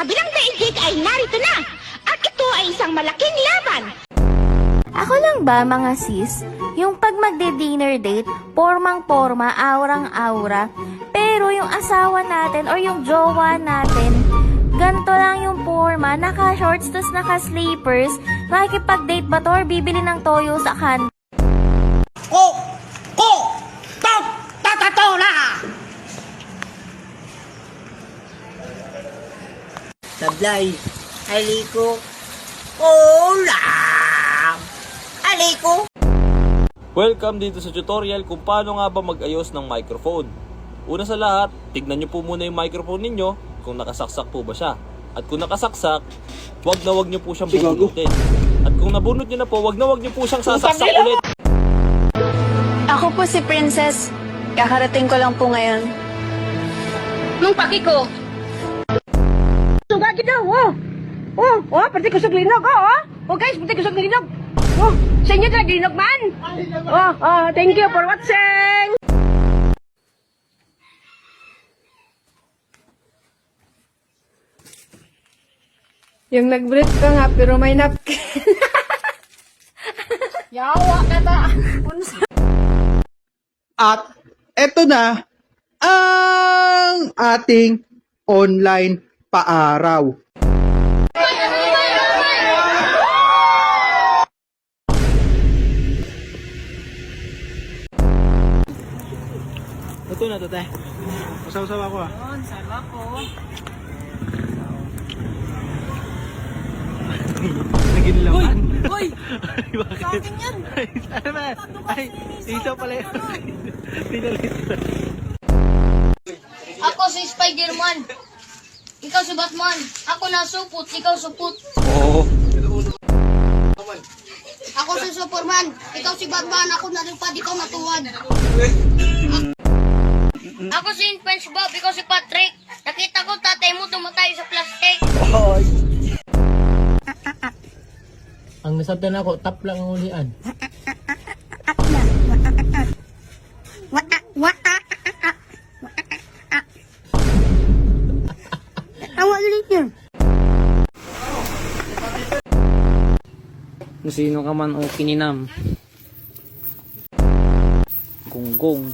kabilang daigdig ay narito na. At ito ay isang malaking laban. Ako lang ba mga sis, yung pag magde-dinner date, pormang-porma, aurang-aura, pero yung asawa natin or yung jowa natin, ganito lang yung porma, naka-shorts tas naka-sleepers, makikipag-date ba to or bibili ng toyo sa kan? Tatola! Sablay, aliko, hola! Aliko! Welcome dito sa tutorial kung paano nga ba mag-ayos ng microphone. Una sa lahat, tignan nyo po muna yung microphone ninyo kung nakasaksak po ba siya. At kung nakasaksak, wag nyo po siyang bubunutin. At kung nabunot nyo na po, wag nyo po siyang sasaksak ulit. Ako po si Princess. Kakarating ko lang po ngayon. Nung paki ko. Sugagi daw, pati ko sa glinog, guys, pati ko sa glinog. Sa inyo na glinog man. Thank you for watching. Yung nag-breath ka nga, pero may napkin. Yawa ka ta. At eto na ang ating online paaraw. Ito na to, te. Usaw-usaw ako ah. Naging laman. Uy! Bakit? Sa akin yan! Ay, ano ba? Ay, isaw pala yun. Pinalit. Ako si Spider-Man. Ikaw si Batman. Ako na supot, ikaw supot. Oo. Ako si Superman. Ikaw si Batman, ako nalipad, ikaw natuwad. Ako si SpongeBob, ikaw si Patrick. Nakita ko tatay mo tumatay sa plastic. Ang nasabdan ako, tap lang ang ulian. Kung sino ka man o kininam. Gonggong.